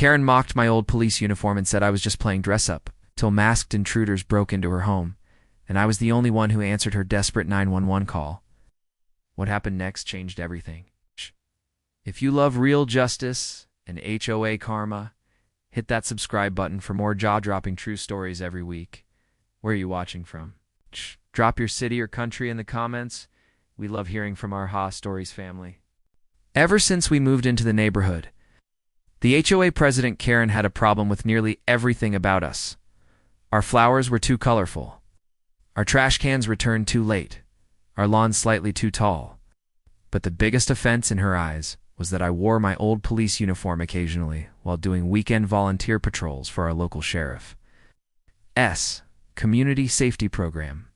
Karen mocked my old police uniform and said I was just playing dress-up, till masked intruders broke into her home, and I was the only one who answered her desperate 911 call. What happened next changed everything. If you love real justice and HOA karma, hit that subscribe button for more jaw-dropping true stories every week. Where are you watching from? Drop your city or country in the comments. We love hearing from our Ha Stories family. Ever since we moved into the neighborhood, the HOA president Karen had a problem with nearly everything about us. Our flowers were too colorful. Our trash cans returned too late. Our lawn slightly too tall. But the biggest offense in her eyes was that I wore my old police uniform occasionally while doing weekend volunteer patrols for our local sheriff's community safety program.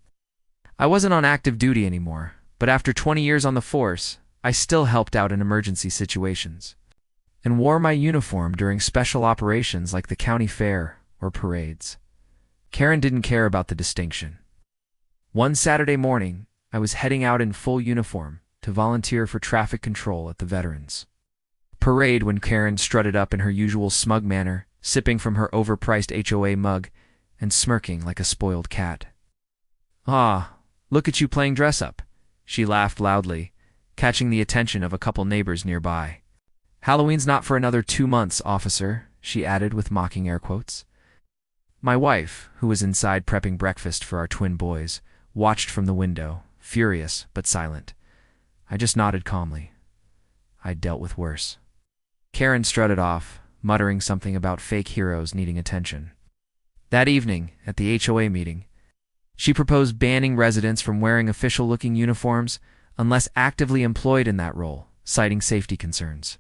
I wasn't on active duty anymore, but after 20 years on the force, I still helped out in emergency situations and wore my uniform during special operations like the county fair or parades. Karen didn't care about the distinction. One Saturday morning, I was heading out in full uniform to volunteer for traffic control at the Veterans Parade when Karen strutted up in her usual smug manner, sipping from her overpriced HOA mug and smirking like a spoiled cat. "Ah, look at you playing dress-up," she laughed loudly, catching the attention of a couple neighbors nearby. "Halloween's not for another 2 months, officer," she added with mocking air quotes. My wife, who was inside prepping breakfast for our twin boys, watched from the window, furious but silent. I just nodded calmly. I'd dealt with worse. Karen strutted off, muttering something about fake heroes needing attention. That evening, at the HOA meeting, she proposed banning residents from wearing official-looking uniforms unless actively employed in that role, citing safety concerns.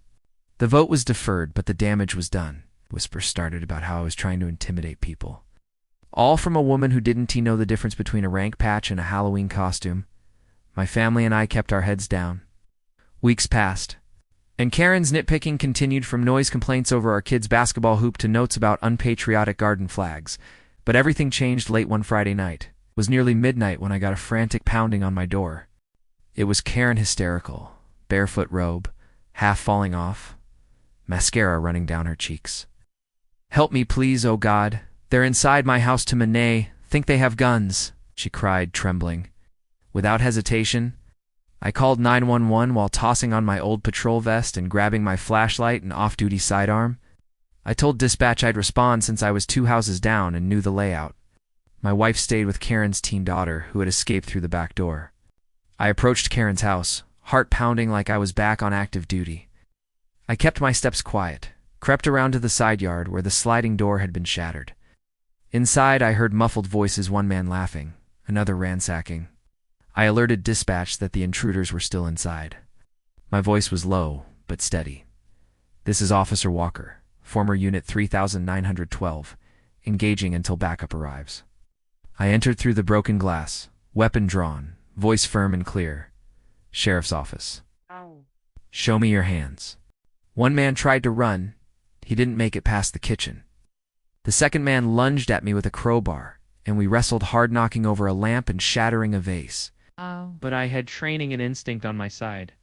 The vote was deferred, but the damage was done. Whispers started about how I was trying to intimidate people. All from a woman who didn't know the difference between a rank patch and a Halloween costume. My family and I kept our heads down. Weeks passed, and Karen's nitpicking continued, from noise complaints over our kids' basketball hoop to notes about unpatriotic garden flags. But everything changed late one Friday night. It was nearly midnight when I got a frantic pounding on my door. It was Karen, hysterical, barefoot robe, half falling off, mascara running down her cheeks. "Help me, please, oh God. They're inside my house to Monet, think they have guns," she cried, trembling. Without hesitation, I called 911 while tossing on my old patrol vest and grabbing my flashlight and off-duty sidearm. I told dispatch I'd respond since I was 2 houses down and knew the layout. My wife stayed with Karen's teen daughter, who had escaped through the back door. I approached Karen's house, heart pounding like I was back on active duty. I kept my steps quiet, crept around to the side yard where the sliding door had been shattered. Inside, I heard muffled voices, one man laughing, another ransacking. I alerted dispatch that the intruders were still inside. My voice was low, but steady. "This is Officer Walker, former Unit 3912, engaging until backup arrives." I entered through the broken glass, weapon drawn, voice firm and clear. "Sheriff's office. Show me your hands." One man tried to run. He didn't make it past the kitchen. The second man lunged at me with a crowbar, and we wrestled hard, knocking over a lamp and shattering a vase. But I had training and instinct on my side.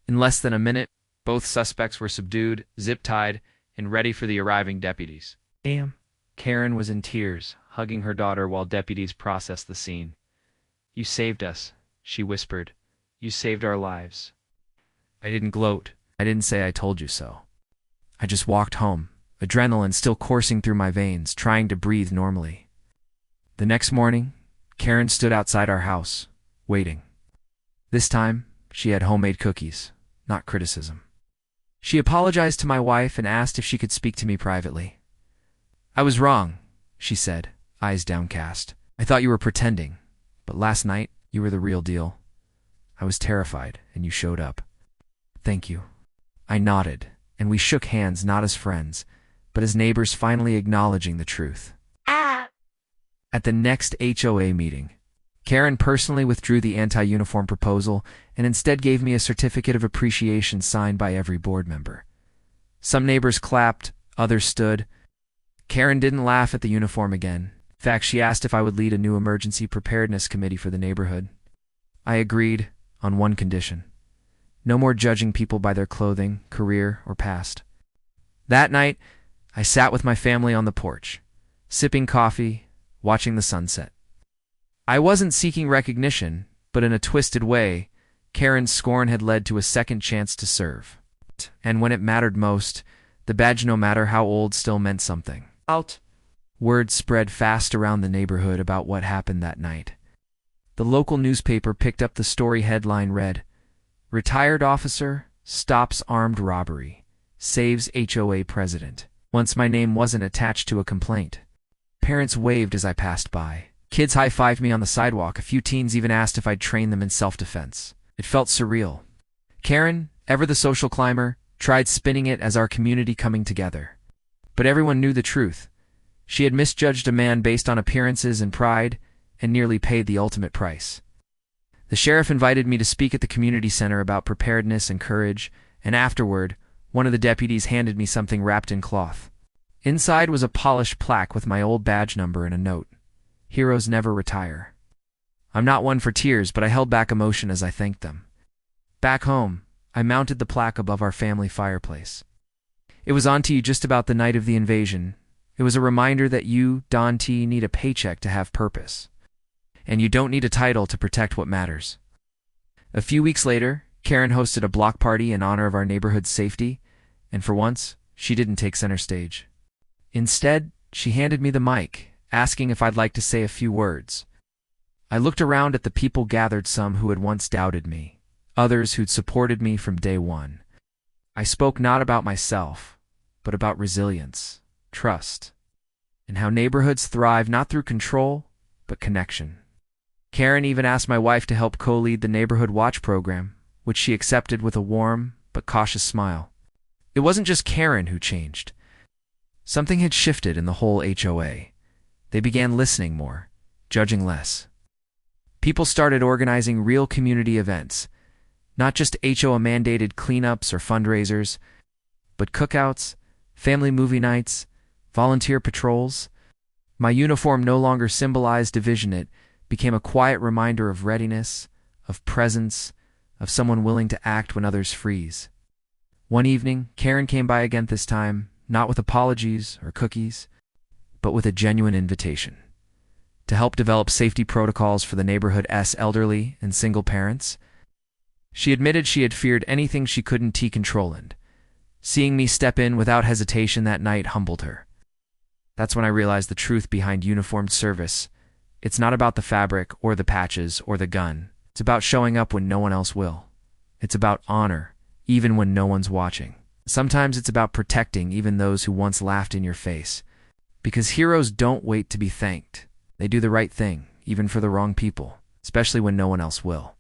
In less than a minute, both suspects were subdued, zip-tied, and ready for the arriving deputies. Damn. Karen was in tears, hugging her daughter while deputies processed the scene. "You saved us," she whispered. "You saved our lives." I didn't gloat. I didn't say I told you so. I just walked home, adrenaline still coursing through my veins, trying to breathe normally. The next morning, Karen stood outside our house, waiting. This time, she had homemade cookies, not criticism. She apologized to my wife and asked if she could speak to me privately. "I was wrong," she said, eyes downcast. "I thought you were pretending, but last night, you were the real deal. I was terrified, and you showed up." "Thank you." I nodded, and we shook hands, not as friends, but as neighbors finally acknowledging the truth. At the next HOA meeting, Karen personally withdrew the anti-uniform proposal and instead gave me a certificate of appreciation signed by every board member. Some neighbors clapped, others stood. Karen didn't laugh at the uniform again. In fact, she asked if I would lead a new emergency preparedness committee for the neighborhood. I agreed, on one condition: no more judging people by their clothing, career, or past. That night, I sat with my family on the porch, sipping coffee, watching the sunset. I wasn't seeking recognition, but in a twisted way, Karen's scorn had led to a second chance to serve. And when it mattered most, the badge, no matter how old, still meant something. Out. Word spread fast around the neighborhood about what happened that night. The local newspaper picked up the story. Headline read, "Retired Officer Stops Armed Robbery, Saves HOA President." Once my name wasn't attached to a complaint. Parents waved as I passed by. Kids high-fived me on the sidewalk. A few teens even asked if I'd train them in self-defense. It felt surreal. Karen, ever the social climber, tried spinning it as our community coming together. But everyone knew the truth. She had misjudged a man based on appearances and pride, and nearly paid the ultimate price. The sheriff invited me to speak at the community center about preparedness and courage, and afterward, one of the deputies handed me something wrapped in cloth. Inside was a polished plaque with my old badge number and a note. "Heroes never retire." I'm not one for tears, but I held back emotion as I thanked them. Back home, I mounted the plaque above our family fireplace. It was on to just about the night of the invasion. It was a reminder that you, Don T, need a paycheck to have purpose. And you don't need a title to protect what matters. A few weeks later, Karen hosted a block party in honor of our neighborhood's safety, and for once, she didn't take center stage. Instead, she handed me the mic, asking if I'd like to say a few words. I looked around at the people gathered, some who had once doubted me, others who'd supported me from day one. I spoke not about myself, but about resilience, trust, and how neighborhoods thrive not through control, but connection. Karen even asked my wife to help co-lead the Neighborhood Watch program, which she accepted with a warm but cautious smile. It wasn't just Karen who changed. Something had shifted in the whole HOA. They began listening more, judging less. People started organizing real community events, not just HOA-mandated cleanups or fundraisers, but cookouts, family movie nights, volunteer patrols. My uniform no longer symbolized division. It became a quiet reminder of readiness, of presence, of someone willing to act when others freeze. One evening, Karen came by again, this time, not with apologies or cookies, but with a genuine invitation to help develop safety protocols for the neighborhood's elderly and single parents. She admitted she had feared anything she couldn't control, and seeing me step in without hesitation that night humbled her. That's when I realized the truth behind uniformed service. It's not about the fabric or the patches or the gun. It's about showing up when no one else will. It's about honor, even when no one's watching. Sometimes it's about protecting even those who once laughed in your face. Because heroes don't wait to be thanked. They do the right thing, even for the wrong people, especially when no one else will.